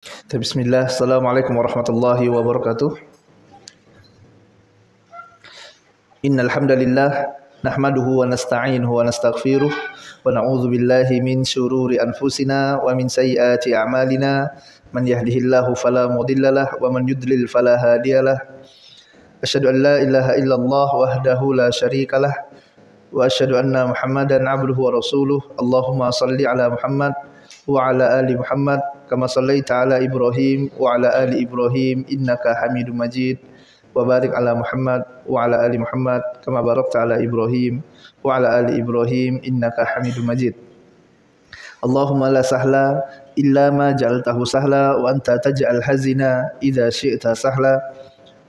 Bismillah, Assalamualaikum warahmatullahi wabarakatuh. Innal hamdalillah nahmaduhu wa nasta'inuhu wa nastaghfiruh wa na'udzu billahi min shururi anfusina wa min sayyiati a'malina man yahdihillahu fala mudhillalah wa man yudlil fala hadiyalah. Asyhadu an la ilaha illallah wahdahu la syarikalah wa asyhadu anna Muhammadan abduhu wa rasuluh. Allahumma shalli ala Muhammad wa ala ali Muhammad kama shallaita ala Ibrahim wa ala ali Ibrahim innaka Hamidum Majid wa barik ala Muhammad wa ala ali Muhammad kama barakta ala Ibrahim wa ala ali Ibrahim innaka Hamidum Majid. Allahumma la sahla illa ma ja'altahu sahla wa anta taj'al hazina idza syi'ta sahla.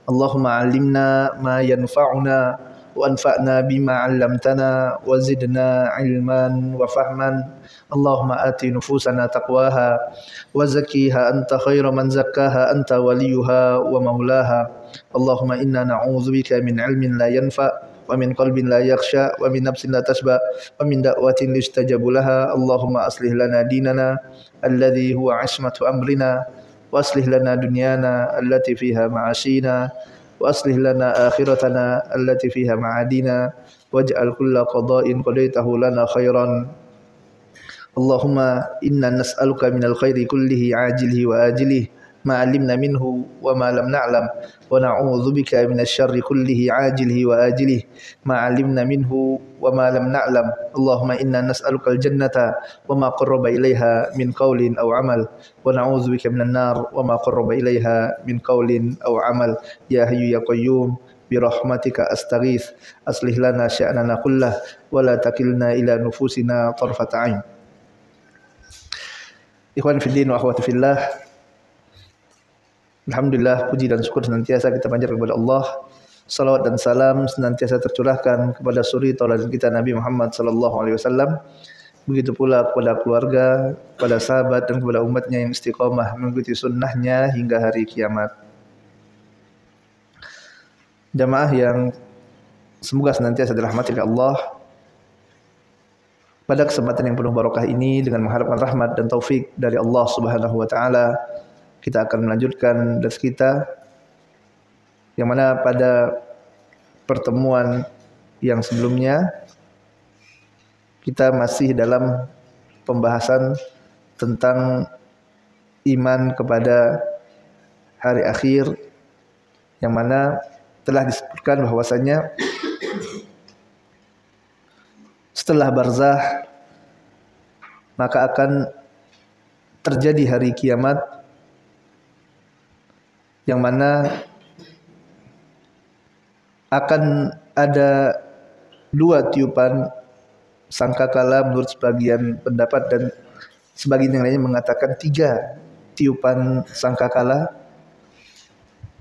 Allahumma 'allimna ma yanfa'una wa anfa'na bima 'allamtana wa zidna 'ilman wa fahman. Allahumma ati nufusana taqwaha wa zakkiha anta khairu man zakkaha anta waliyuha wa maulaha. Allahumma inna na'udzubika min 'ilmin la yanfa' wa min qalbin la yakhsha wa min nafsin la tashba wa min da'watin yustajabu laha. Allahumma aslih lana dinana alladhi huwa 'ismatu amrina wa aslih lana dunyana allati fiha ma'ashina wa aslih lana akhiratana allati fiha ma'adina waj'al kulla qada'in qadaitahu lana khairan. Allahumma inna nas'aluka minal khairi kullihi ajilihi wa ajilihi ma 'allimna minhu wa ma lam na'lam wa na'udzubika minasy syarri kullihi ajilihi wa ajilihi ma 'allimna minhu wa ma lam na'lam. Allahumma inna nas'aluka al-jannata wa ma qarraba ilaiha min qawlin aw 'amal wa na'udzubika minan nar wa ma qarraba ilaiha min qawlin aw 'amal. Ya hayyu ya qayyum bi rahmatika astaghits aslih lana sya'nana kullah wa la takilna ila nufusina tarfata 'ain. Ikhwan fillah wa akhwati fillah. Alhamdulillah, puji dan syukur senantiasa kita panjatkan kepada Allah. Salawat dan salam senantiasa tercurahkan kepada suri tauladan kita Nabi Muhammad sallallahu alaihi wasallam. Begitu pula kepada keluarga, kepada sahabat dan kepada umatnya yang istiqamah mengikuti sunnahnya hingga hari kiamat. Jamaah yang semoga senantiasa dirahmati oleh Allah. Pada kesempatan yang penuh barokah ini dengan mengharapkan rahmat dan taufik dari Allah Subhanahu wa taala, kita akan melanjutkan dars kita yang mana pada pertemuan yang sebelumnya kita masih dalam pembahasan tentang iman kepada hari akhir, yang mana telah disebutkan bahwasanya setelah barzah maka akan terjadi hari kiamat, yang mana akan ada dua tiupan sangkakala menurut sebagian pendapat, dan sebagian yang lainnya mengatakan tiga tiupan sangkakala.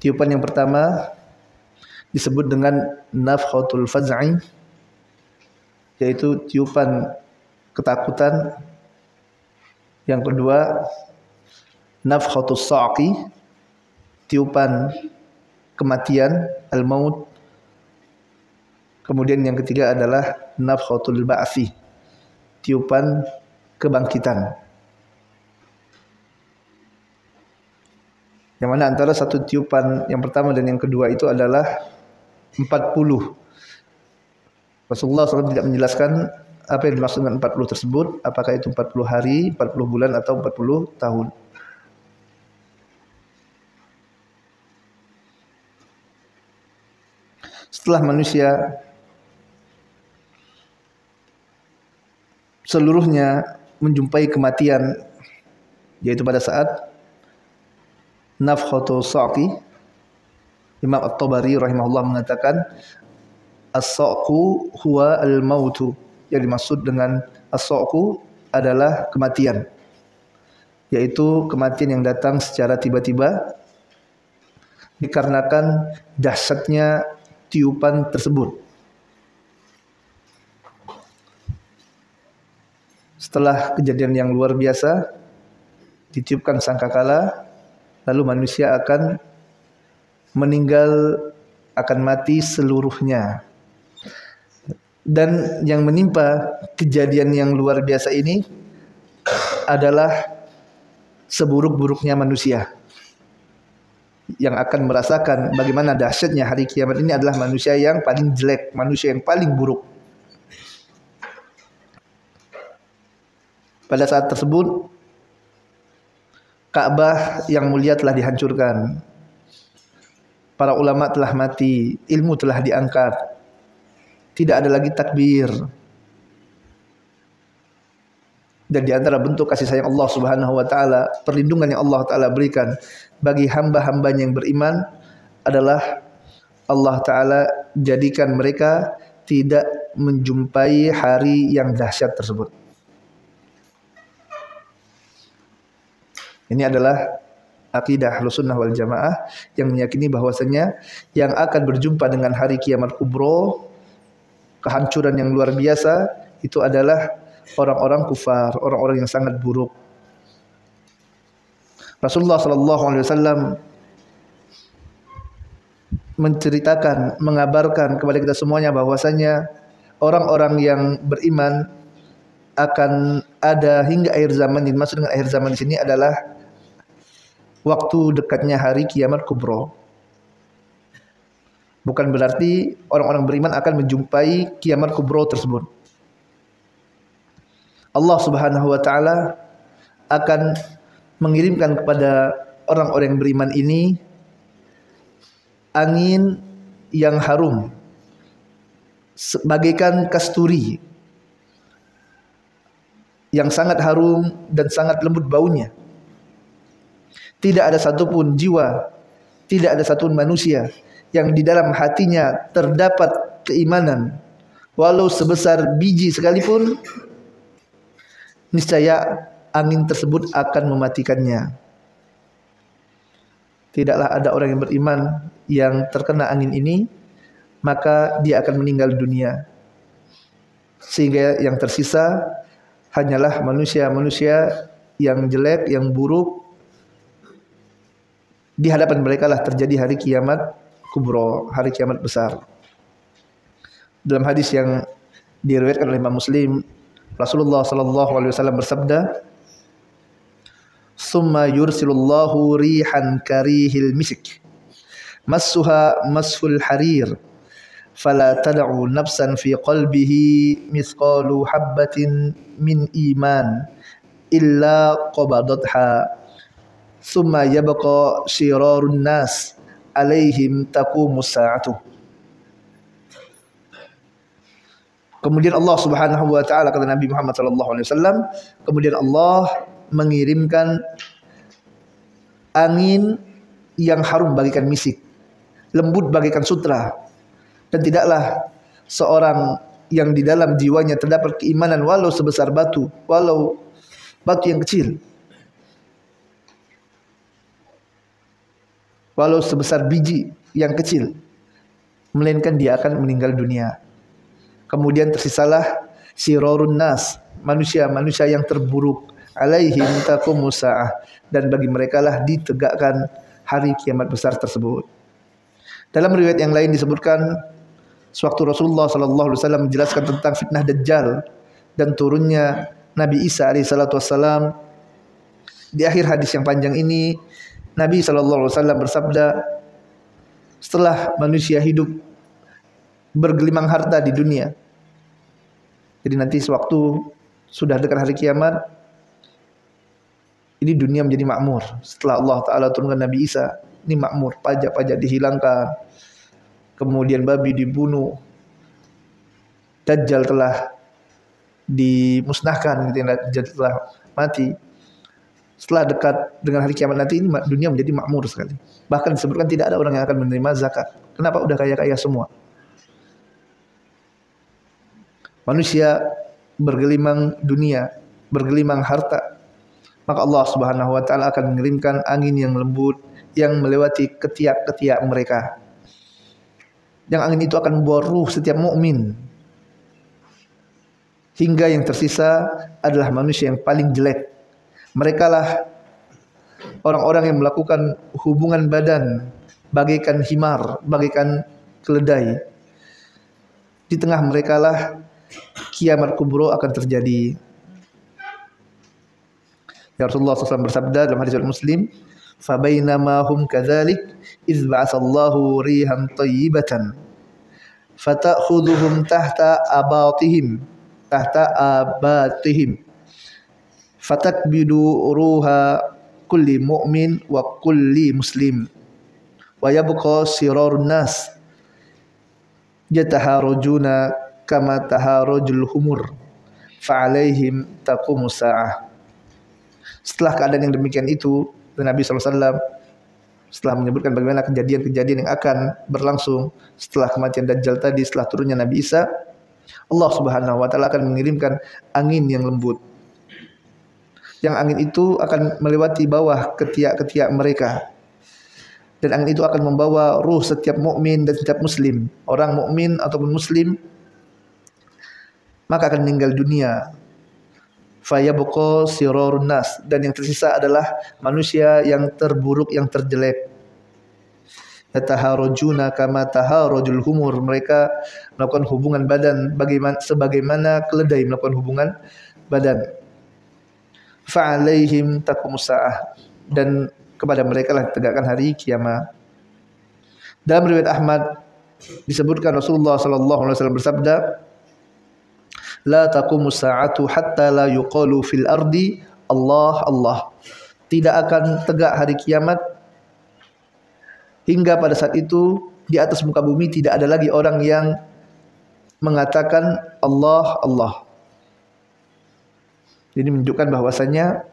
Tiupan yang pertama disebut dengan nafkhatul faz'i, yaitu tiupan ketakutan. Yang kedua nafkhatus sa'qi, tiupan kematian, al-maut. Kemudian yang ketiga adalah nafkhatul ba'thi, tiupan kebangkitan. Yang mana antara satu tiupan yang pertama dan yang kedua itu adalah 40. Rasulullah SAW tidak menjelaskan apa yang dimaksud dengan 40 tersebut, apakah itu 40 hari, 40 bulan atau 40 tahun. Setelah manusia seluruhnya menjumpai kematian, yaitu pada saat nafkhatul sa'qi, Imam At-Tabari rahimahullah mengatakan as-sa'qu huwa al-mautu. Yang dimaksud dengan as-sa'qu adalah kematian, yaitu kematian yang datang secara tiba-tiba dikarenakan dahsyatnya tiupan tersebut. Setelah kejadian yang luar biasa, ditiupkan sangkakala, lalu manusia akan meninggal, akan mati seluruhnya. Dan yang menimpa kejadian yang luar biasa ini adalah seburuk-buruknya manusia. Yang akan merasakan bagaimana dahsyatnya hari kiamat ini adalah manusia yang paling jelek, manusia yang paling buruk. Pada saat tersebut Ka'bah yang mulia telah dihancurkan. Para ulama telah mati, ilmu telah diangkat. Tidak ada lagi takbir. Dan di antara bentuk kasih sayang Allah Subhanahu wa taala, perlindungan yang Allah taala berikan bagi hamba-hambanya yang beriman adalah Allah taala jadikan mereka tidak menjumpai hari yang dahsyat tersebut. Ini adalah akidah Ahlussunnah wal Jamaah yang meyakini bahwasanya yang akan berjumpa dengan hari kiamat kubro, kehancuran yang luar biasa, itu adalah orang-orang kufar, orang-orang yang sangat buruk. Rasulullah sallallahu alaihi wasallam menceritakan, mengabarkan kepada kita semuanya bahwasanya orang-orang yang beriman akan ada hingga akhir zaman. Dimaksud dengan akhir zaman di sini adalah waktu dekatnya hari kiamat kubro. Bukan berarti orang-orang beriman akan menjumpai kiamat kubro tersebut. Allah Subhanahu wa taala akan mengirimkan kepada orang-orang yang beriman ini angin yang harum bagaikan kasturi, yang sangat harum dan sangat lembut baunya. Tidak ada satupun jiwa, tidak ada satupun manusia yang di dalam hatinya terdapat keimanan, walau sebesar biji sekalipun, niscaya angin tersebut akan mematikannya. Tidaklah ada orang yang beriman yang terkena angin ini, maka dia akan meninggal dunia. Sehingga yang tersisa hanyalah manusia-manusia yang jelek, yang buruk. Di hadapan mereka lah terjadi hari kiamat kubro, hari kiamat besar. Dalam hadis yang diriwayatkan oleh Imam Muslim, Rasulullah sallallahu alaihi wasallam bersabda, "Summa yursilullahu rihan karihil misik, massuha mashul harir, fala tad'u nafsan fi qalbihi mithqalu habbatin min iman illa qabadatha. Summa yabqa syirarun nas alaihim taqumus sa'atu." Kemudian Allah Subhanahu wa taala, kata Nabi Muhammad sallallahu alaihi wasallam, kemudian Allah mengirimkan angin yang harum bagaikan misik, lembut bagaikan sutra, dan tidaklah seorang yang di dalam jiwanya terdapat keimanan walau sebesar batu, walau batu yang kecil, walau sebesar biji yang kecil, melainkan dia akan meninggal dunia. Kemudian tersisalah sirarun nas, manusia-manusia yang terburuk, alaihim taqumus sa'ah, dan bagi mereka lah ditegakkan hari kiamat besar tersebut. Dalam riwayat yang lain disebutkan, sewaktu Rasulullah sallallahu alaihi wasallam menjelaskan tentang fitnah Dajjal dan turunnya Nabi Isa alaihi salatu wassalam, di akhir hadis yang panjang ini Nabi sallallahu alaihi wasallam bersabda, setelah manusia hidup bergelimang harta di dunia, jadi nanti sewaktu sudah dekat hari kiamat, ini dunia menjadi makmur. Setelah Allah Ta'ala turunkan Nabi Isa, ini makmur, pajak-pajak dihilangkan, kemudian babi dibunuh, Dajjal telah dimusnahkan, Dajjal telah mati. Setelah dekat dengan hari kiamat nanti, ini dunia menjadi makmur sekali. Bahkan disebutkan tidak ada orang yang akan menerima zakat. Kenapa? Udah kaya-kaya semua. Manusia bergelimang dunia, bergelimang harta, maka Allah Subhanahu wa taala akan mengirimkan angin yang lembut yang melewati ketiak-ketiak mereka. Yang angin itu akan membawa ruh setiap mukmin, hingga yang tersisa adalah manusia yang paling jelek. Mereka lah orang-orang yang melakukan hubungan badan bagaikan himar, bagaikan keledai. Di tengah mereka lah kiamat kubro akan terjadi. Ya Rasulullah SAW bersabda dalam hadis Muslim, "Fabainama hum kadzalik idz ba'atsallahu rihan thayyibatan fata'khudhuhum tahta abatihim fatakbidu ruha kulli mu'min wa kulli muslim wa yabqa sirarun nas yataharujuna kama taharujul humur fa'alaihim taqumus sa'ah." Setelah keadaan yang demikian itu, Nabi SAW setelah menyebutkan bagaimana kejadian-kejadian yang akan berlangsung setelah kematian Dajjal tadi, setelah turunnya Nabi Isa, Allah Subhanahu wa taala akan mengirimkan angin yang lembut. Yang angin itu akan melewati bawah ketiak-ketiak mereka. Dan angin itu akan membawa ruh setiap mukmin dan setiap muslim, orang mukmin ataupun muslim, maka akan meninggal dunia. Fayabqa sirarun nas, dan yang tersisa adalah manusia yang terburuk, yang terjelek. Yataharujuna kama taharujul humur, mereka melakukan hubungan badan sebagaimana keledai melakukan hubungan badan. Fa'alaihim taqumus sa'ah, dan kepada mereka lah ditegakkan hari kiamat. Dalam riwayat Ahmad disebutkan Rasulullah sallallahu alaihi wasallam bersabda, "La taqumus sa'atu hatta la yuqalu fil ardi Allah Allah." Tidak akan tegak hari kiamat hingga pada saat itu di atas muka bumi tidak ada lagi orang yang mengatakan Allah Allah. Ini menunjukkan bahwasanya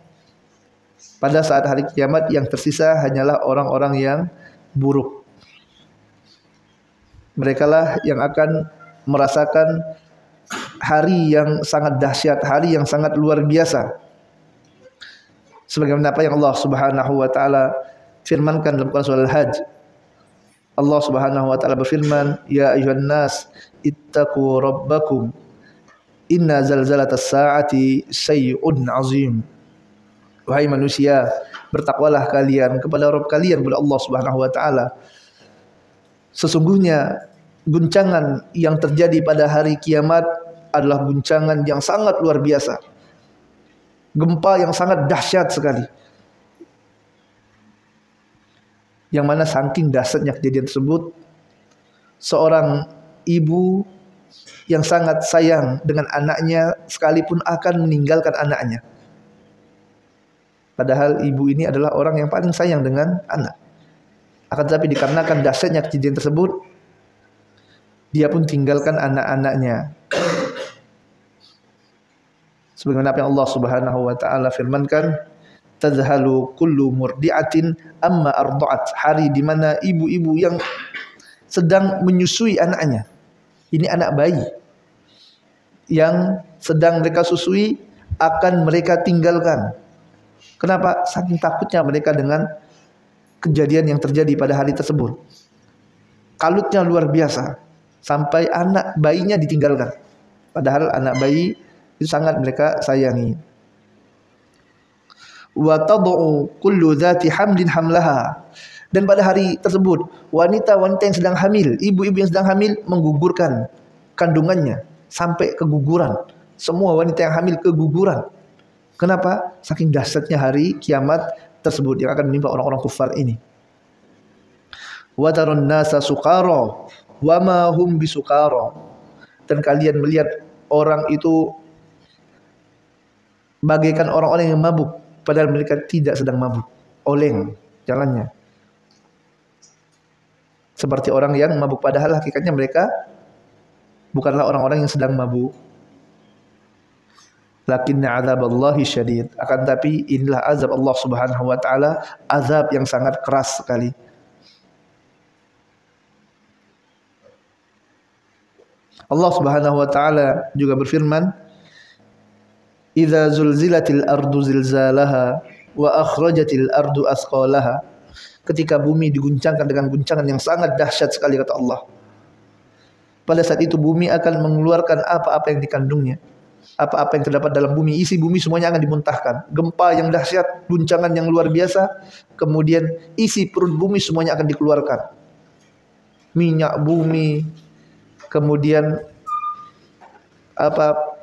pada saat hari kiamat yang tersisa hanyalah orang-orang yang buruk. Merekalah yang akan merasakan hari yang sangat dahsyat, hari yang sangat luar biasa. Sebagaimana apa yang Allah Subhanahu wa taala firmankan dalam Quran surah Al-Hajj. Allah Subhanahu wa taala berfirman, "Ya ayyuhan nas, ittaqu rabbakum. Inna zalzalatas saati syai'un 'azim." Wahai manusia, bertakwalah kalian kepada Rabb kalian, kepada Allah Subhanahu wa taala. Sesungguhnya guncangan yang terjadi pada hari kiamat adalah guncangan yang sangat luar biasa. Gempa yang sangat dahsyat sekali. Yang mana saking dahsyatnya kejadian tersebut, seorang ibu yang sangat sayang dengan anaknya sekalipun akan meninggalkan anaknya. Padahal ibu ini adalah orang yang paling sayang dengan anak. Akan tetapi dikarenakan dahsyatnya kejadian tersebut, dia pun tinggalkan anak-anaknya. Sebagaimana apa yang Allah Subhanahu wa taala firmankan, "Tadhalu kullu murdi'atin amma arda'at." Hari di mana ibu-ibu yang sedang menyusui anaknya. Ini anak bayi yang sedang mereka susui akan mereka tinggalkan. Kenapa? Saking takutnya mereka dengan kejadian yang terjadi pada hari tersebut. Kalutnya luar biasa sampai anak bayinya ditinggalkan. Padahal anak bayi itu sangat mereka sayangi. Wa tad'u kullu dzati hamlin hamlaha. Dan pada hari tersebut wanita-wanita yang sedang hamil, ibu-ibu yang sedang hamil menggugurkan kandungannya sampai keguguran. Semua wanita yang hamil keguguran. Kenapa? Saking dahsyatnya hari kiamat tersebut yang akan menimpa orang-orang kufar ini. Wa tarun nasa sukara wa ma hum bisukara. Dan kalian melihat orang itu bagaikan orang-orang yang mabuk, padahal mereka tidak sedang mabuk. Oleng jalannya. Seperti orang yang mabuk, padahal hakikatnya mereka bukanlah orang-orang yang sedang mabuk. Lakinna azaballahi syadid. Akan tapi inilah azab Allah Subhanahu wa taala, azab yang sangat keras sekali. Allah Subhanahu wa taala juga berfirman, "Idza zulzilatil ardu zilzalaha wa akhrajatil ardu asqalaha." Ketika bumi diguncangkan dengan guncangan yang sangat dahsyat sekali, kata Allah. Pada saat itu bumi akan mengeluarkan apa-apa yang dikandungnya. Apa-apa yang terdapat dalam bumi, isi bumi semuanya akan dimuntahkan. Gempa yang dahsyat, guncangan yang luar biasa, kemudian isi perut bumi semuanya akan dikeluarkan. Minyak bumi, kemudian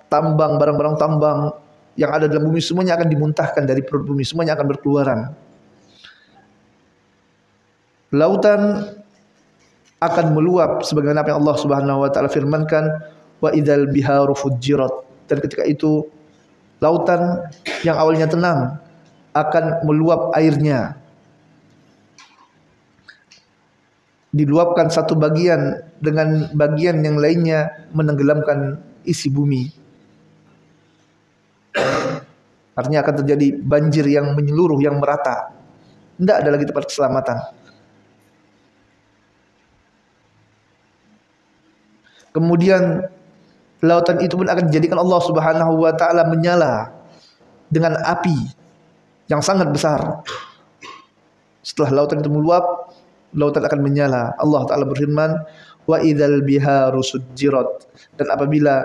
tambang, barang-barang tambang, yang ada dalam bumi semuanya akan dimuntahkan dari perut bumi, semuanya akan berkeluaran. Lautan akan meluap sebagaimana apa yang Allah Subhanahu wa taala firmankan, wa idzal biharu fujirat. Dan ketika itu lautan yang awalnya tenang akan meluap airnya. Diluapkan satu bagian dengan bagian yang lainnya menenggelamkan isi bumi. Artinya akan terjadi banjir yang menyeluruh, yang merata. Tidak ada lagi tempat keselamatan. Kemudian lautan itu pun akan dijadikan Allah Subhanahu wa taala menyala dengan api yang sangat besar. Setelah lautan itu meluap, lautan akan menyala. Allah taala berfirman, wa idzal biharu sujjirat. Dan apabila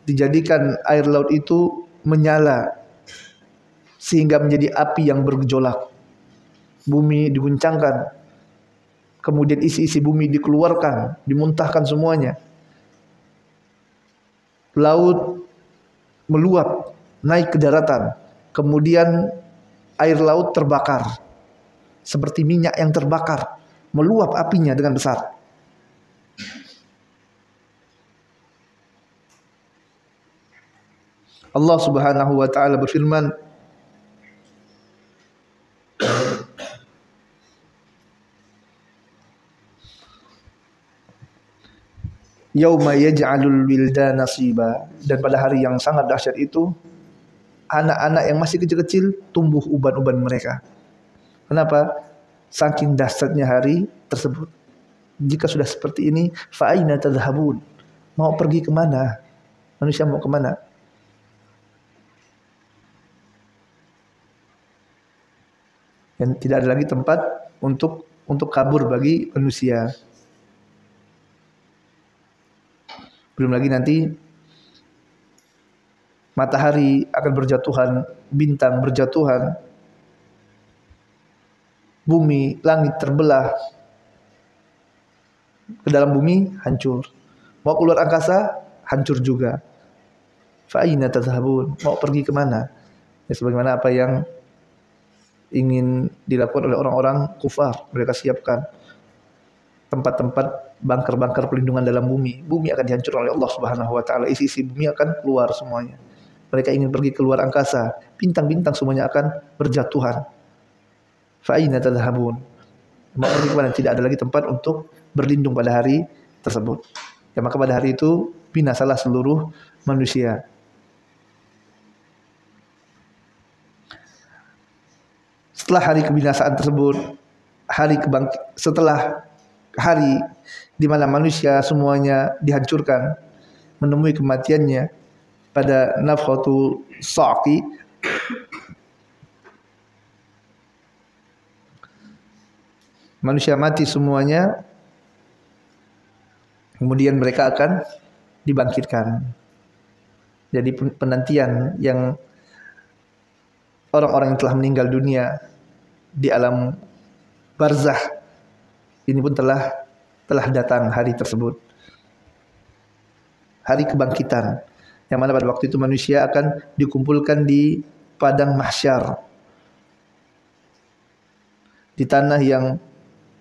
dijadikan air laut itu menyala sehingga menjadi api yang bergejolak, bumi diguncangkan, kemudian isi-isi bumi dikeluarkan, dimuntahkan semuanya. Laut meluap naik ke daratan, kemudian air laut terbakar seperti minyak yang terbakar, meluap apinya dengan besar. Allah Subhanahu wa taala berfirman, yauma yaj'alul wildana nasiba. Dan pada hari yang sangat dahsyat itu, anak-anak yang masih kecil-kecil tumbuh uban-uban mereka. Kenapa? Saking dahsyatnya hari tersebut. Jika sudah seperti ini, fa aina tadhhabun? Mau pergi kemana? Manusia mau kemana? Dan tidak ada lagi tempat untuk kabur bagi manusia. Belum lagi nanti matahari akan berjatuhan, bintang berjatuhan, bumi, langit terbelah, ke dalam bumi hancur. Mau keluar angkasa, hancur juga. Fa aina tadhhabun? Mau pergi kemana? Ya, sebagaimana apa yang ingin dilakukan oleh orang-orang kufar. Mereka siapkan tempat-tempat bunker-bunker pelindungan dalam bumi. Bumi akan dihancurkan oleh Allah Subhanahu wa taala. Isi-isi bumi akan keluar semuanya. Mereka ingin pergi keluar angkasa, bintang-bintang semuanya akan berjatuhan. Fa aina tadhhabun? Mau pergi kemana? Tidak ada lagi tempat untuk berlindung pada hari tersebut. Ya, maka pada hari itu binasalah seluruh manusia. Setelah hari kebinasaan tersebut, setelah hari di mana manusia semuanya dihancurkan, menemui kematiannya pada nafkhatul sa'qi, manusia mati semuanya, kemudian mereka akan dibangkitkan. Jadi penantian yang orang-orang yang telah meninggal dunia di alam barzah ini pun telah datang hari tersebut. Hari kebangkitan, yang mana pada waktu itu manusia akan dikumpulkan di padang mahsyar, di tanah yang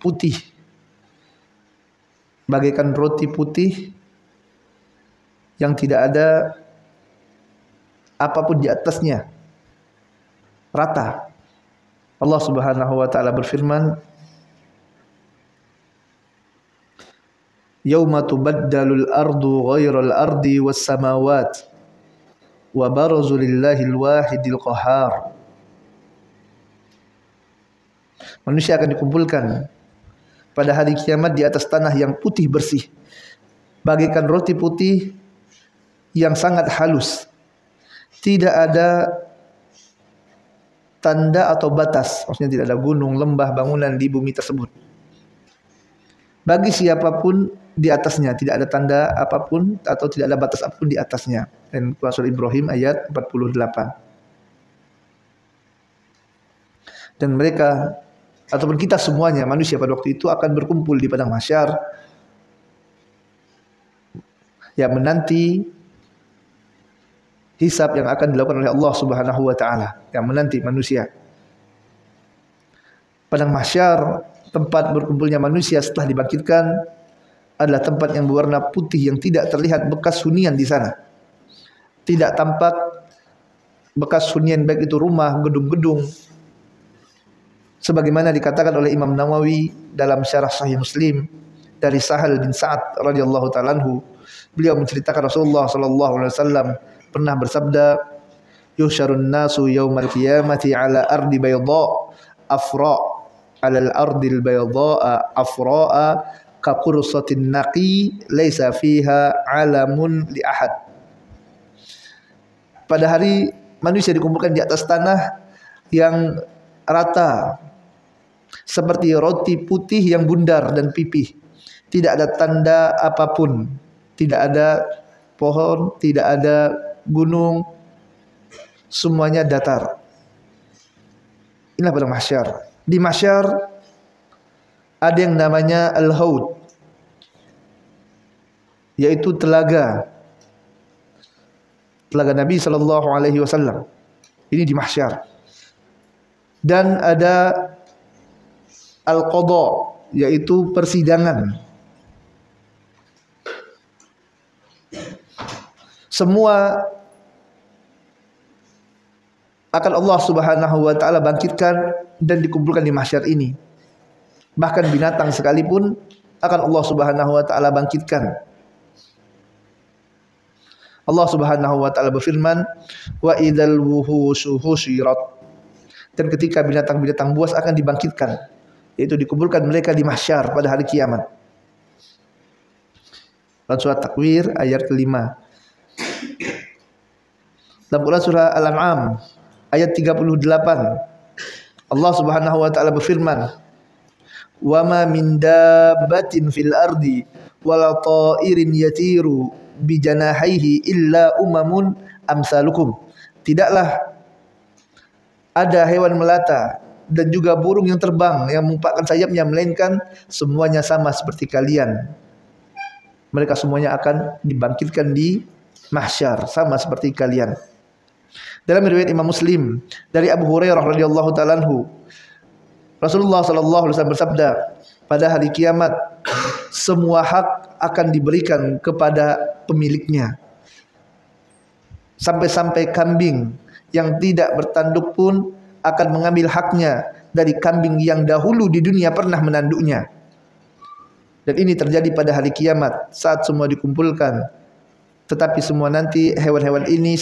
putih, bagaikan roti putih yang tidak ada apapun di atasnya, rata. Allah Subhanahu wa taala berfirman, yauma tubaddalul ardu ghairal ardi was samawat wa barazu lillahil wahidil qahhar. Manusia akan dikumpulkan pada hari kiamat di atas tanah yang putih bersih, bagaikan roti putih yang sangat halus. Tidak ada tanda atau batas, maksudnya tidak ada gunung, lembah, bangunan di bumi tersebut. Bagi siapapun di atasnya, tidak ada tanda apapun atau tidak ada batas apapun di atasnya. Dan surah Ibrahim ayat 48. Dan mereka ataupun kita semuanya manusia pada waktu itu akan berkumpul di padang mahsyar, yang menanti hisab yang akan dilakukan oleh Allah Subhanahu wa taala yang menanti manusia. Padang mahsyar, tempat berkumpulnya manusia setelah dibangkitkan, adalah tempat yang berwarna putih yang tidak terlihat bekas hunian di sana. Tidak tampak bekas hunian baik itu rumah, gedung-gedung. Sebagaimana dikatakan oleh Imam Nawawi dalam syarah Sahih Muslim dari Sahal bin Sa'ad radhiyallahu ta'ala anhu, beliau menceritakan Rasulullah sallallahu alaihi wasallam pernah bersabda, "Yusyarun nasu yaumal qiyamati ala ardi bayda afra, ala al-ardil bayda afra ka qursatin naqi laisa fiha alamun li ahad." Pada hari manusia dikumpulkan di atas tanah yang rata seperti roti putih yang bundar dan pipih. Tidak ada tanda apapun, tidak ada pohon, tidak ada gunung, semuanya datar. Inilah padang mahsyar. Di mahsyar ada yang namanya al-haud, yaitu telaga Nabi sallallahu alaihi wasallam. Ini di mahsyar. Dan ada al-qadha, yaitu persidangan. Semua akan Allah Subhanahu wa taala bangkitkan dan dikumpulkan di mahsyar ini. Bahkan binatang sekalipun akan Allah Subhanahu wa taala bangkitkan. Allah Subhanahu wa taala berfirman, "Wa idzal wuhushu husyirat." Dan ketika binatang-binatang buas akan dibangkitkan, yaitu dikumpulkan mereka di mahsyar pada hari kiamat. Dalam surah Takwir ayat ke-5. Dalam Quran surah Al-An'am ayat 38, Allah Subhanahu wa taala berfirman, "Wa ma min dabbatin fil ardi wala ta'irin yatiru bi janahihi illa umamun amsalukum." Tidaklah ada hewan melata dan juga burung yang terbang yang mengepakkan sayapnya, melainkan semuanya sama seperti kalian. Mereka semuanya akan dibangkitkan di mahsyar sama seperti kalian. Dalam riwayat Imam Muslim dari Abu Hurairah radhiyallahu ta'ala anhu, Rasulullah sallallahu alaihi wasallam bersabda, pada hari kiamat semua hak akan diberikan kepada pemiliknya. Sampai-sampai kambing yang tidak bertanduk pun akan mengambil haknya dari kambing yang dahulu di dunia pernah menanduknya. Dan ini terjadi pada hari kiamat saat semua dikumpulkan. Tetapi semua nanti hewan-hewan ini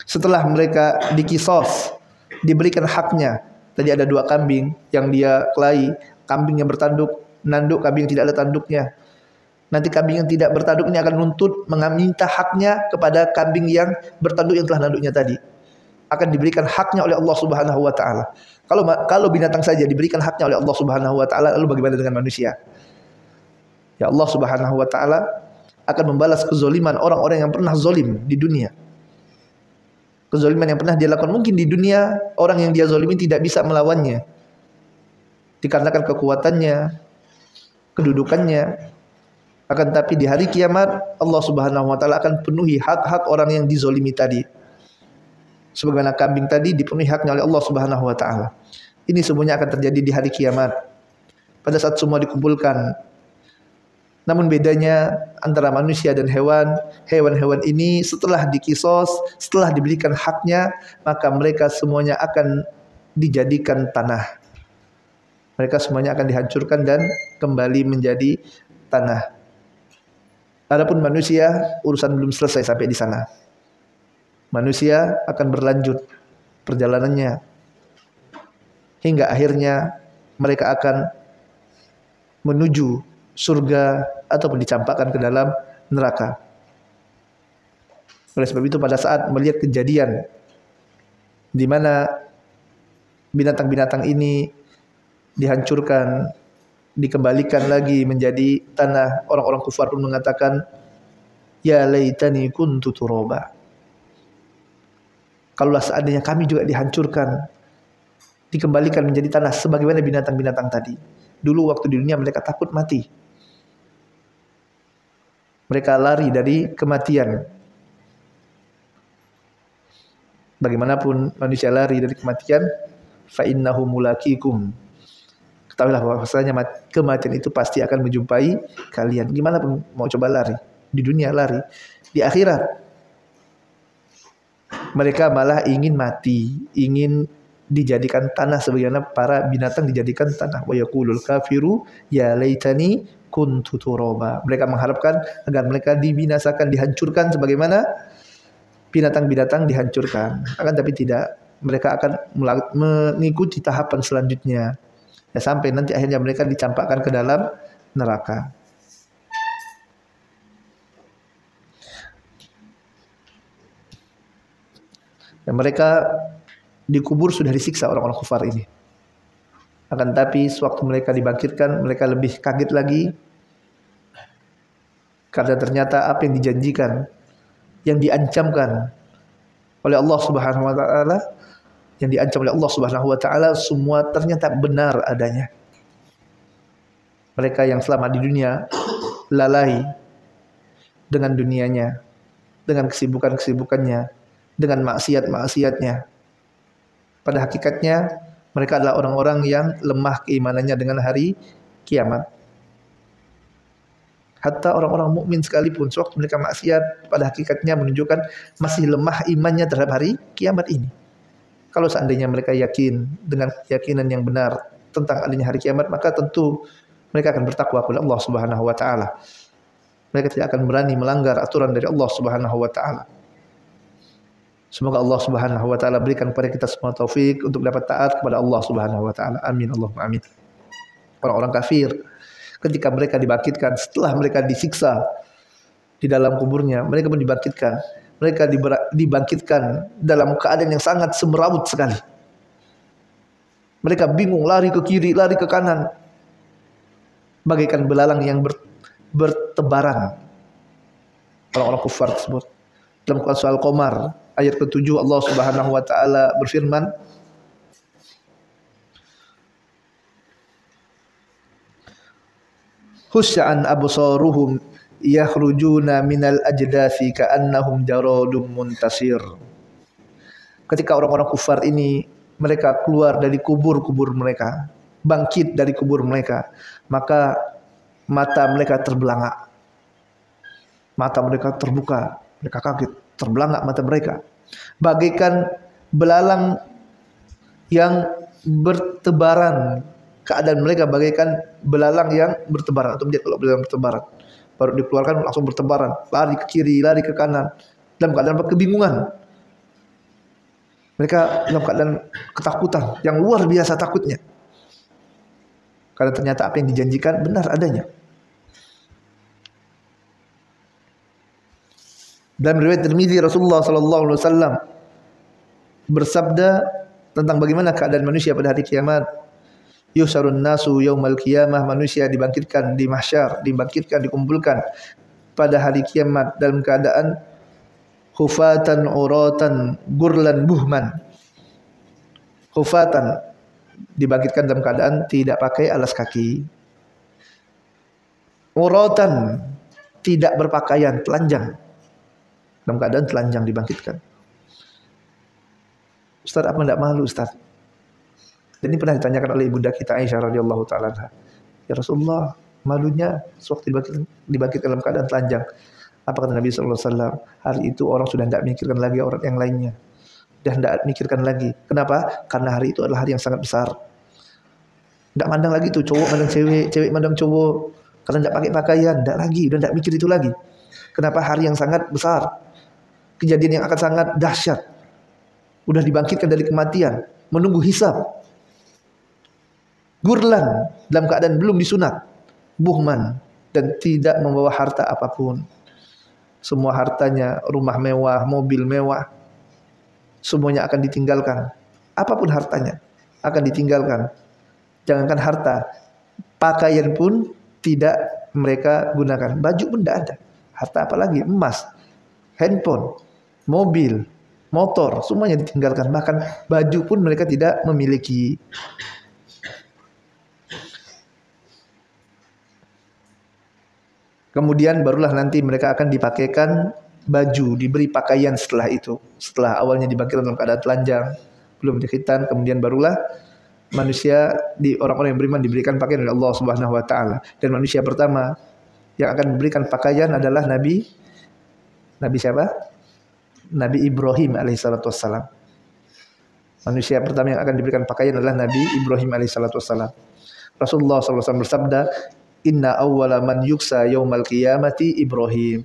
setelah mereka dikisos, diberikan haknya. Tadi ada 2 kambing yang dia kelahi, kambing yang bertanduk, nanduk, kambing yang tidak ada tanduknya. Nanti kambing yang tidak bertanduk ini akan menuntut meminta haknya kepada kambing yang bertanduk yang telah nanduknya tadi. Akan diberikan haknya oleh Allah Subhanahu wa taala. Kalau binatang saja diberikan haknya oleh Allah Subhanahu wa taala, lalu bagaimana dengan manusia? Ya, Allah Subhanahu wa taala akan membalas kezaliman orang-orang yang pernah zalim di dunia. Kezaliman yang pernah dia lakukan, mungkin di dunia orang yang dia zalimi tidak bisa melawannya dikarenakan kekuatannya, kedudukannya. Akan tapi di hari kiamat Allah Subhanahu wa taala akan penuhi hak-hak orang yang dizalimi tadi. Sebagaimana kambing tadi dipenuhi haknya oleh Allah Subhanahu wa taala. Ini semuanya akan terjadi di hari kiamat pada saat semua dikumpulkan. Namun bedanya antara manusia dan hewan, hewan-hewan ini setelah dikisos, setelah diberikan haknya, maka mereka semuanya akan dijadikan tanah. Mereka semuanya akan dihancurkan dan kembali menjadi tanah. Adapun manusia, urusan belum selesai sampai di sana. Manusia akan berlanjut perjalanannya hingga akhirnya mereka akan menuju surga ataupun dicampakkan ke dalam neraka. Oleh sebab itu pada saat melihat kejadian di mana binatang-binatang ini dihancurkan, dikembalikan lagi menjadi tanah, orang-orang kufar pun mengatakan, ya laitani kuntu turaba. Kalaulah seandainya kami juga dihancurkan, dikembalikan menjadi tanah sebagaimana binatang-binatang tadi. Dulu waktu di dunia mereka takut mati. Mereka lari dari kematian. Bagaimanapun manusia lari dari kematian, fa innahu mulaqikum. Ketahuilah bahwasanya kematian itu pasti akan menjumpai kalian. Gimana pun mau coba lari, di dunia lari, di akhirat mereka malah ingin mati, ingin dijadikan tanah sebagaimana para binatang dijadikan tanah. Wa yaqulul kafiru ya laitani kuntu turaba. Mereka mengharapkan agar mereka dibinasakan, dihancurkan sebagaimana binatang-binatang dihancurkan. Akan tapi tidak, mereka akan mengikuti tahapan selanjutnya. Ya, sampai nanti akhirnya mereka dicampakkan ke dalam neraka. Dan mereka dikubur sudah disiksa orang-orang kufar ini. Akan tapi sewaktu mereka dibangkitkan, mereka lebih kaget lagi. Karena ternyata apa yang dijanjikan, yang diancamkan oleh Allah Subhanahu wa taala, yang diancam oleh Allah Subhanahu wa taala semua ternyata benar adanya. Mereka yang selama di dunia lalai dengan dunianya, dengan kesibukan-kesibukannya, dengan maksiat-maksiatnya. Pada hakikatnya mereka adalah orang-orang yang lemah keimanannya dengan hari kiamat. Hatta orang-orang mukmin sekalipun sewaktu mereka maksiat, pada hakikatnya menunjukkan masih lemah imannya terhadap hari kiamat ini. Kalau seandainya mereka yakin dengan keyakinan yang benar tentang adanya hari kiamat, maka tentu mereka akan bertakwa kepada Allah Subhanahu wa taala. Mereka tidak akan berani melanggar aturan dari Allah Subhanahu wa taala. Semoga Allah Subhanahu wa taala berikan kepada kita semua taufik untuk dapat taat kepada Allah Subhanahu wa taala. Amin Allahumma amin. Orang-orang kafir ketika mereka dibangkitkan setelah mereka disiksa di dalam kuburnya, mereka pun dibangkitkan. Mereka dibangkitkan dalam keadaan yang sangat semrawut sekali. Mereka bingung, lari ke kiri, lari ke kanan, bagaikan belalang yang bertebaran. Orang-orang kufar tersebut. Dalam Quran Surah Al-Qamar ayat ke-7 Allah Subhanahu wa taala berfirman, Husya'an absaruhum yakhrujuna minal ajdathi ka'annahum jaradum muntasir. Ketika orang-orang kufar ini mereka keluar dari kubur-kubur mereka, bangkit dari kubur mereka, maka mata mereka terbelangak. Mata mereka terbuka, mereka kaget, terbelangak mata mereka. Bagaikan belalang yang bertebaran. Keadaan mereka bagaikan belalang yang bertebaran. Atau melihat kalau belalang bertebaran, baru dikeluarkan langsung bertebaran, lari ke kiri, lari ke kanan, dalam keadaan kebingungan. Mereka dalam keadaan ketakutan yang luar biasa takutnya. Karena ternyata apa yang dijanjikan benar adanya. Dalam riwayat Tirmidzi Rasulullah sallallahu alaihi wasallam bersabda tentang bagaimana keadaan manusia pada hari kiamat. Yusarun nasu yaumal qiyamah, manusia dibangkitkan di mahsyar, dibangkitkan, dikumpulkan pada hari kiamat dalam keadaan hufatan uratan gurlan buhman. Hufatan dibangkitkan dalam keadaan tidak pakai alas kaki. Uratan tidak berpakaian, telanjang. Dalam keadaan telanjang dibangkitkan. Ustaz, apa enggak malu Ustaz? Dan ini pernah ditanyakan oleh ibunda kita Aisyah radhiyallahu taala. Ya Rasulullah, malunya sewaktu dibangkit dalam keadaan telanjang. Apa kata Nabi sallallahu alaihi wasallam? Hari itu orang sudah tidak mikirkan lagi orang yang lainnya. Dan tidak mikirkan lagi. Kenapa? Karena hari itu adalah hari yang sangat besar. Tidak mandang lagi tuh cowok mandang cewek, cewek mandang cowok. Karena tidak pakai pakaian, tidak lagi, sudah tidak mikir itu lagi. Kenapa? Hari yang sangat besar. Kejadian yang akan sangat dahsyat. Udah dibangkitkan dari kematian, menunggu hisab. Gurlan dalam keadaan belum disunat, buhman, dan tidak membawa harta apapun. Semua hartanya, rumah mewah, mobil mewah, semuanya akan ditinggalkan. Apapun hartanya akan ditinggalkan. Jangankan harta, pakaian pun tidak mereka gunakan. Baju pun tidak ada. Harta apalagi? Emas, handphone, mobil, motor, semuanya ditinggalkan. Bahkan baju pun mereka tidak memiliki. Kemudian barulah nanti mereka akan dipakaikan baju, diberi pakaian setelah itu. Setelah awalnya dibangkitkan dalam keadaan telanjang, belum dikhitan, kemudian barulah manusia orang-orang yang beriman diberikan pakaian oleh Allah Subhanahu wa taala. Dan manusia pertama yang akan diberikan pakaian adalah Nabi siapa? Nabi Ibrahim alaihissalatu wassalam. Manusia pertama yang akan diberikan pakaian adalah Nabi Ibrahim alaihissalatu wassalam. Rasulullah SAW bersabda, "Inna awwala man yuksa yaumal qiyamati Ibrahim."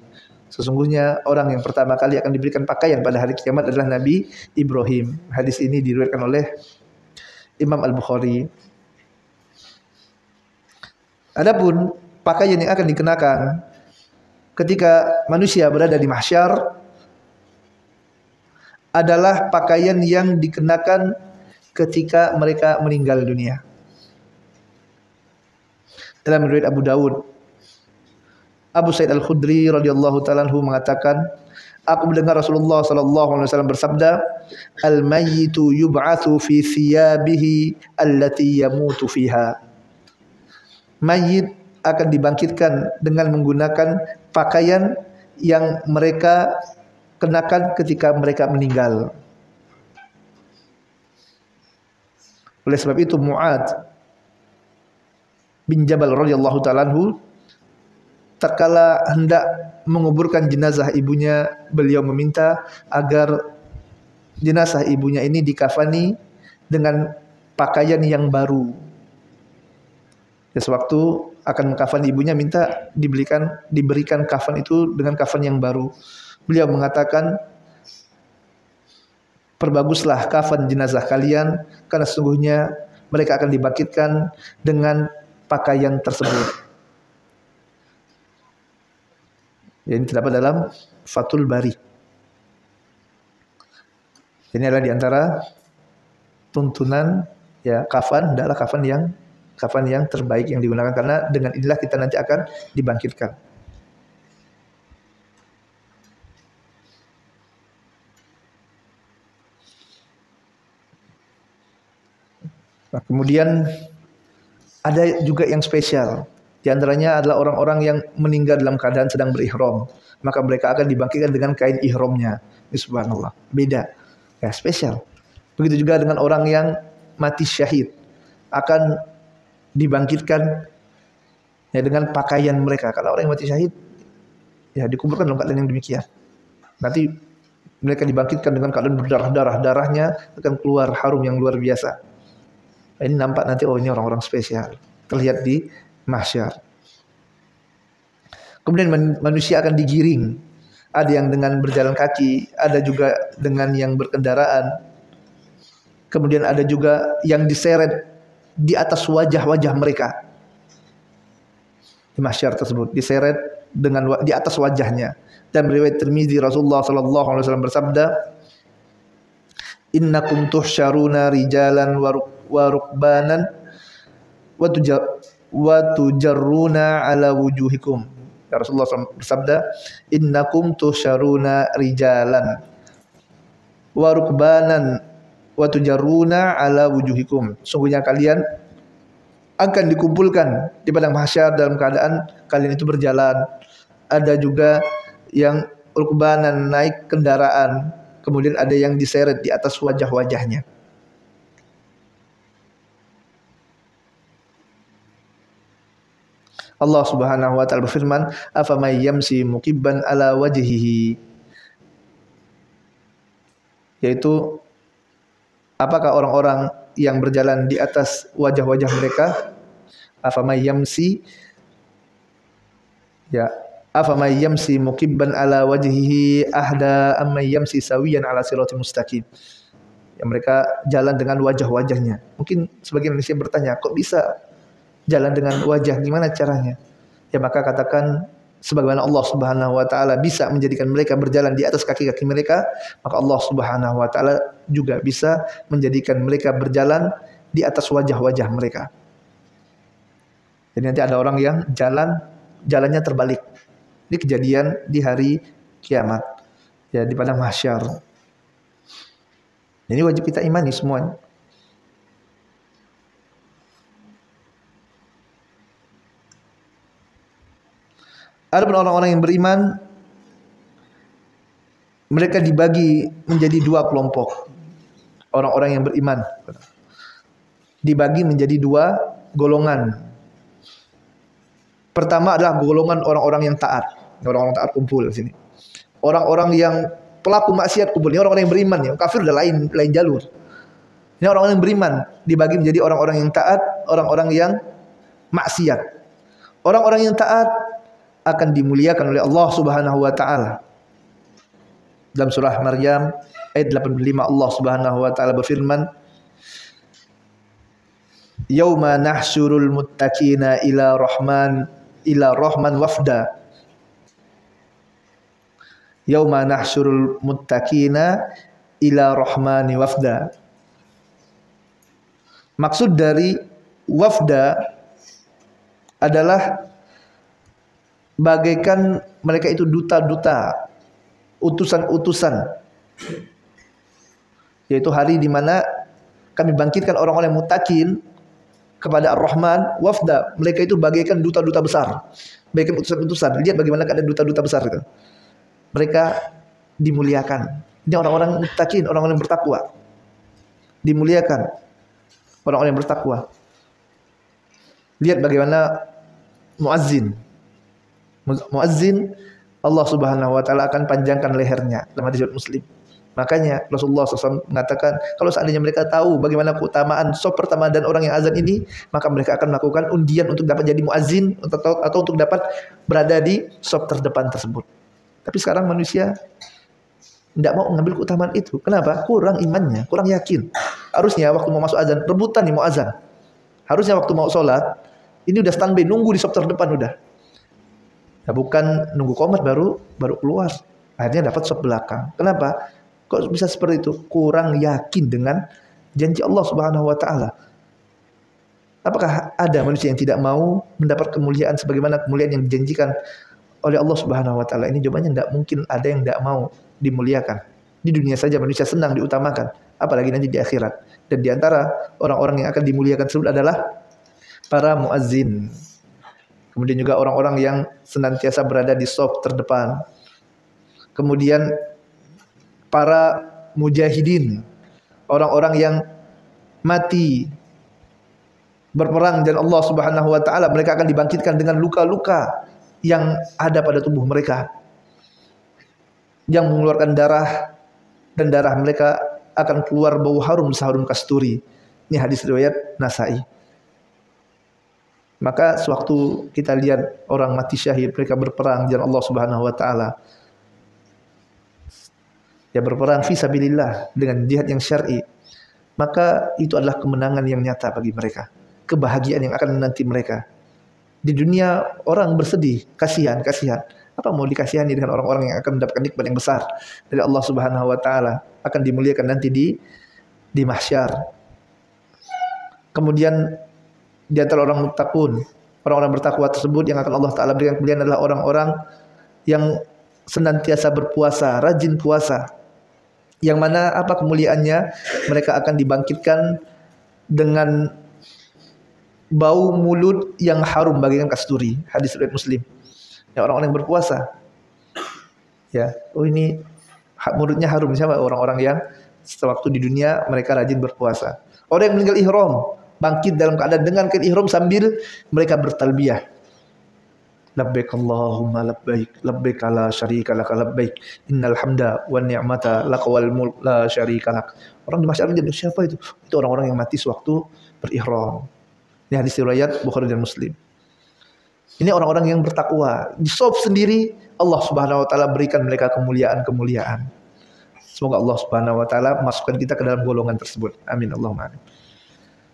Sesungguhnya orang yang pertama kali akan diberikan pakaian pada hari kiamat adalah Nabi Ibrahim. Hadis ini diriwayatkan oleh Imam Al-Bukhari. Adapun pakaian yang akan dikenakan ketika manusia berada di mahsyar adalah pakaian yang dikenakan ketika mereka meninggal dunia. Dalam riwayat Abu Dawud, Abu Sa'id Al-Khudri radhiyallahu ta'ala anhu mengatakan, aku mendengar Rasulullah sallallahu alaihi wasallam bersabda, "Al-mayyitu yub'atsu fi thiyabihi allati yamutu fiha." Mayit akan dibangkitkan dengan menggunakan pakaian yang mereka kenakan ketika mereka meninggal. Oleh sebab itu Mu'adz bin Jabal radhiyallahu ta'ala anhu tatkala hendak menguburkan jenazah ibunya, beliau meminta agar jenazah ibunya ini dikafani dengan pakaian yang baru. Ya, sewaktu akan mengkafani ibunya minta diberikan kafan itu dengan kafan yang baru. Beliau mengatakan, perbaguslah kafan jenazah kalian karena sesungguhnya mereka akan dibangkitkan dengan pakaian tersebut. Ini terdapat dalam Fathul Bari. Ini adalah diantara tuntunan ya, kafan adalah kafan yang terbaik yang digunakan, karena dengan inilah kita nanti akan dibangkitkan. Nah, kemudian ada juga yang spesial. Di antaranya adalah orang-orang yang meninggal dalam keadaan sedang berihram. Maka mereka akan dibangkitkan dengan kain ihramnya. Subhanallah. Beda. Ya, spesial. Begitu juga dengan orang yang mati syahid. Akan dibangkitkan ya, dengan pakaian mereka. Kalau orang yang mati syahid, ya dikuburkan dalam keadaan yang demikian. Nanti mereka dibangkitkan dengan keadaan berdarah-darah. Darahnya akan keluar harum yang luar biasa. Ini nampak nanti, oh ini orang-orang spesial. Terlihat di mahsyar. Kemudian manusia akan digiring. Ada yang dengan berjalan kaki, ada juga dengan yang berkendaraan. Kemudian ada juga yang diseret di atas wajah-wajah mereka. Di mahsyar tersebut diseret dengan di atas wajahnya. Dan riwayat Tirmizi, Rasulullah sallallahu alaihi wasallam bersabda, "Innakum tuhsyaruna rijalan wa rukbanan wa tujarruna ala wujuhikum." Ya, Rasulullah SAW bersabda, "Innakum tusyaruna rijalan wa rukbanan wa tujarruna ala wujuhikum." Sungguhnya kalian akan dikumpulkan di padang mahsyar dalam keadaan kalian itu berjalan. Ada juga yang rukbanan, naik kendaraan. Kemudian ada yang diseret di atas wajah-wajahnya. Allah Subhanahu wa taala berfirman, "Afamay yamsi mukibban ala wajhihi." Yaitu apakah orang-orang yang berjalan di atas wajah-wajah mereka? Afamay yamsi, ya, afamay yamsi mukibban ala wajhihi ahda amay yamsi sawiyan ala siratal mustaqim. Ya, mereka jalan dengan wajah-wajahnya. Mungkin sebagian manusia bertanya, kok bisa jalan dengan wajah, gimana caranya? Ya, maka katakan sebagaimana Allah Subhanahu wa taala bisa menjadikan mereka berjalan di atas kaki-kaki mereka, maka Allah Subhanahu wa taala juga bisa menjadikan mereka berjalan di atas wajah-wajah mereka. Jadi nanti ada orang yang jalannya terbalik. Ini kejadian di hari kiamat. Ya, di padang mahsyar. Ini wajib kita imani semuanya. Adapun orang-orang yang beriman, mereka dibagi menjadi dua kelompok. Orang-orang yang beriman dibagi menjadi dua golongan. Pertama adalah golongan orang-orang yang taat. Orang-orang taat kumpul di sini. Orang-orang yang pelaku maksiat kumpul. Ini orang-orang yang beriman ya. Kafir udah lain jalur. Ini orang-orang yang beriman dibagi menjadi orang-orang yang taat, orang-orang yang maksiat. Orang-orang yang taat akan dimuliakan oleh Allah Subhanahu wa taala. Dalam surah Maryam ayat 85 Allah Subhanahu wa taala berfirman, "Yauma nahsyurul muttaqina ila rahman wafda." Yauma nahsyurul muttaqina ila rahmani wafda. Maksud dari wafda adalah bagaikan mereka itu duta-duta, utusan-utusan, yaitu hari di mana kami bangkitkan orang-orang muttaqin kepada Ar-Rahman wafda. Mereka itu bagaikan duta-duta besar, bagaikan utusan-utusan. Lihat bagaimana keadaan duta-duta besar itu. Mereka dimuliakan. Ini orang-orang muttaqin, orang-orang yang bertakwa. Dimuliakan orang-orang yang bertakwa. Lihat bagaimana muazzin. Muazzin, Allah Subhanahu wa taala akan panjangkan lehernya dalam hadis Muslim. Makanya Rasulullah SAW mengatakan, kalau seandainya mereka tahu bagaimana keutamaan sop pertama dan orang yang azan ini, maka mereka akan melakukan undian untuk dapat jadi muazzin atau untuk dapat berada di sop terdepan tersebut. Tapi sekarang manusia tidak mau mengambil keutamaan itu. Kenapa? Kurang imannya, kurang yakin. Harusnya waktu mau masuk azan, rebutan nih mau azan. Harusnya waktu mau sholat, ini udah standby, nunggu di sop terdepan udah. Ya, bukan nunggu qomat baru keluar. Akhirnya dapat sop belakang. Kenapa? Kok bisa seperti itu? Kurang yakin dengan janji Allah Subhanahu wa taala. Apakah ada manusia yang tidak mau mendapat kemuliaan sebagaimana kemuliaan yang dijanjikan oleh Allah Subhanahu wa taala? Ini jawabannya tidak mungkin ada yang tidak mau dimuliakan. Di dunia saja manusia senang diutamakan, apalagi nanti di akhirat. Dan di antara orang-orang yang akan dimuliakan tersebut adalah para muazzin. Kemudian juga orang-orang yang senantiasa berada di shaf terdepan. Kemudian para mujahidin, orang-orang yang mati berperang dan Allah Subhanahu wa taala, mereka akan dibangkitkan dengan luka-luka yang ada pada tubuh mereka, yang mengeluarkan darah, dan darah mereka akan keluar bau harum seharum kasturi. Ini hadis riwayat Nasai. Maka sewaktu kita lihat orang mati syahid, mereka berperang jalan Allah Subhanahu wa taala, ya berperang fi sabilillah dengan jihad yang syar'i, maka itu adalah kemenangan yang nyata bagi mereka, kebahagiaan yang akan menanti mereka. Di dunia orang bersedih, kasihan. Apa mau dikasihani dengan orang-orang yang akan mendapatkan nikmat yang besar dari Allah Subhanahu wa taala, akan dimuliakan nanti di mahsyar. Kemudian di antara orang muttaqun, orang-orang bertakwa tersebut yang akan Allah taala berikan kemuliaan adalah orang-orang yang senantiasa berpuasa, rajin puasa. Yang mana apa kemuliaannya? Mereka akan dibangkitkan dengan bau mulut yang harum bagaikan kasturi. Hadis riwayat Muslim. Ya, orang-orang yang berpuasa. Ya, oh ini mulutnya harum. Siapa? Orang-orang yang sewaktu di dunia mereka rajin berpuasa. Orang yang meninggal ihram, bangkit dalam keadaan dengan ihram sambil mereka bertalbiyah. Labbaik Allahumma labbaik, labbaik la syarika lak, labbaik innal hamda wan ni'mata lak wal mulk la syarika lak. Orang di masyarakat jadi siapa itu? Itu orang-orang yang mati sewaktu berihram. Ini hadis riwayat Bukhari dan Muslim. Ini orang-orang yang bertakwa. Di shaf sendiri Allah Subhanahu wa taala berikan mereka kemuliaan-kemuliaan. Semoga Allah Subhanahu wa taala masukkan kita ke dalam golongan tersebut. Amin Allahumma amin.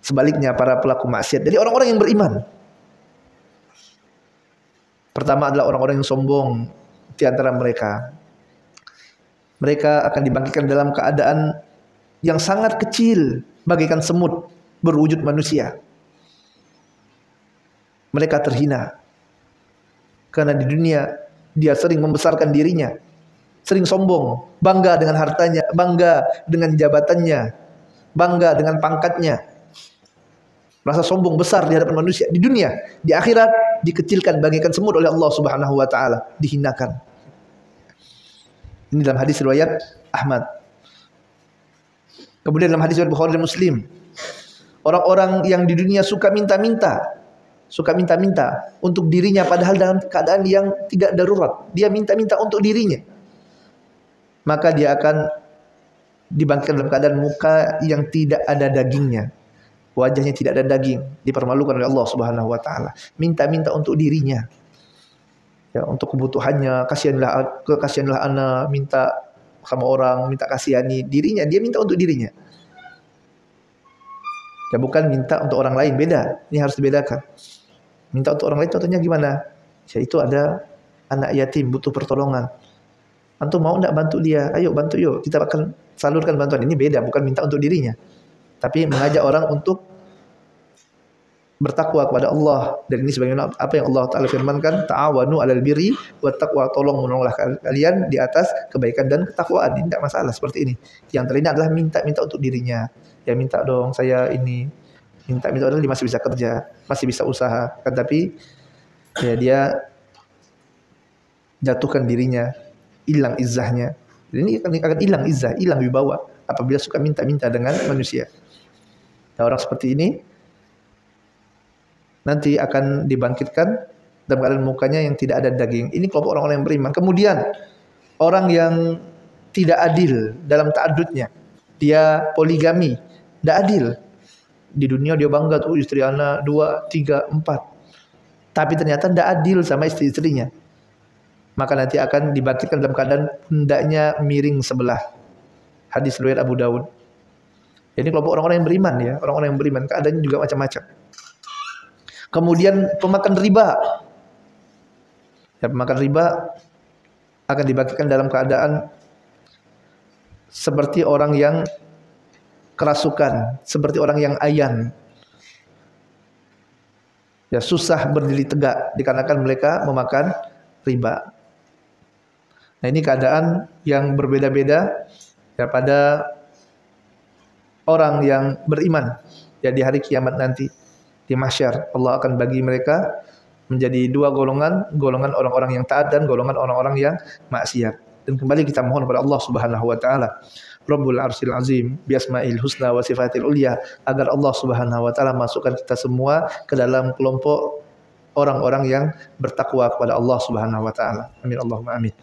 Sebaliknya para pelaku maksiat dari orang-orang yang beriman, pertama adalah orang-orang yang sombong di antara mereka. Mereka akan dibangkitkan dalam keadaan yang sangat kecil, bagaikan semut berwujud manusia. Mereka terhina karena di dunia dia sering membesarkan dirinya, sering sombong, bangga dengan hartanya, bangga dengan jabatannya, bangga dengan pangkatnya. merasa sombong besar di hadapan manusia di dunia, di akhirat dikecilkan bagaikan semut oleh Allah Subhanahu wa taala, dihinakan. Ini dalam hadis riwayat Ahmad. Kemudian dalam hadis riwayat Bukhari dan Muslim, orang-orang yang di dunia suka minta-minta untuk dirinya padahal dalam keadaan yang tidak darurat, dia minta-minta untuk dirinya, maka dia akan dibangkitkan dalam keadaan muka yang tidak ada dagingnya, wajahnya tidak ada daging, dipermalukan oleh Allah Subhanahu wa taala. Minta-minta untuk dirinya. Ya, untuk kebutuhannya, kasihanlah ana, minta sama orang, minta kasihani dirinya, dia minta untuk dirinya. Ya, bukan minta untuk orang lain, beda. Ini harus dibedakan. Minta untuk orang lain contohnya gimana? Ya, itu ada anak yatim butuh pertolongan. Antum mau enggak bantu dia? Ayo bantu yuk, kita akan salurkan bantuan. Ini beda, bukan minta untuk dirinya, tapi mengajak orang untuk bertakwa kepada Allah. Dan ini sebagaimana apa yang Allah Ta'ala firmankan, ta'awanu 'alal birri wat taqwa, tolong-menolonglah kalian di atas kebaikan dan ketakwaan. Ini tidak masalah seperti ini. Yang terlihat adalah minta untuk dirinya. Ya, minta dong saya ini, minta padahal dia masih bisa kerja, masih bisa usaha, kan, tapi ya dia jatuhkan dirinya, hilang izzahnya. Ini akan hilang izzah, hilang wibawa apabila suka minta-minta dengan manusia. Nah, orang seperti ini nanti akan dibangkitkan dalam keadaan mukanya yang tidak ada daging. Ini kelompok orang-orang yang beriman. Kemudian orang yang tidak adil dalam ta'adudnya, dia poligami, tidak adil. Di dunia dia bangga tuh istri anak 2, 3, 4, tapi ternyata tidak adil sama istri-istrinya. Maka nanti akan dibangkitkan dalam keadaan pundaknya miring sebelah. Hadis riwayat Abu Dawud. Ini kelompok orang-orang yang beriman ya, orang-orang yang beriman. Keadaannya juga macam-macam. Kemudian pemakan riba. Ya, pemakan riba akan dibangkitkan dalam keadaan seperti orang yang kerasukan, seperti orang yang ayan. Ya, susah berdiri tegak dikarenakan mereka memakan riba. Nah, ini keadaan yang berbeda-beda ya pada orang yang beriman. Ya, di hari kiamat nanti di mahsyar Allah akan bagi mereka menjadi dua golongan, golongan orang-orang yang taat dan golongan orang-orang yang maksiat. Dan kembali kita mohon kepada Allah Subhanahu wa taala, Rabbul Arsyil Azim, biasmail husna wa sifatil ulia, agar Allah Subhanahu wa taala masukkan kita semua ke dalam kelompok orang-orang yang bertakwa kepada Allah Subhanahu wa taala. Amin Allahumma amin.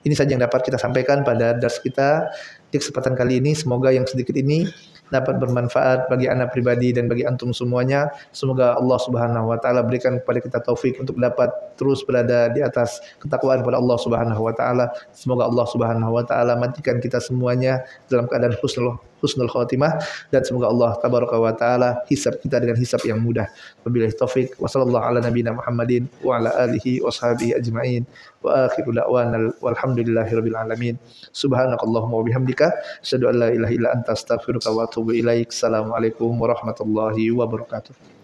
Ini saja yang dapat kita sampaikan pada dars kita di kesempatan kali ini. Semoga yang sedikit ini dapat bermanfaat bagi anak pribadi dan bagi antum semuanya. Semoga Allah Subhanahu wa taala berikan kepada kita taufik untuk dapat terus berada di atas ketakwaan kepada Allah Subhanahu wa taala. Semoga Allah Subhanahu wa taala matikan kita semuanya dalam keadaan husnul khatimah, dan semoga Allah tabaraka wa taala hisab kita dengan hisab yang mudah. Wabillahi taufik wa sallallahu ala nabiyina Muhammadin wa ala alihi washabihi ajmain. Wa akhiru da'wana walhamdulillahirabbil alamin. Subhanakallahumma wa bihamdika asyhadu an la ilaha illa anta astaghfiruka wa atubu ilaik. Assalamualaikum warahmatullahi wabarakatuh.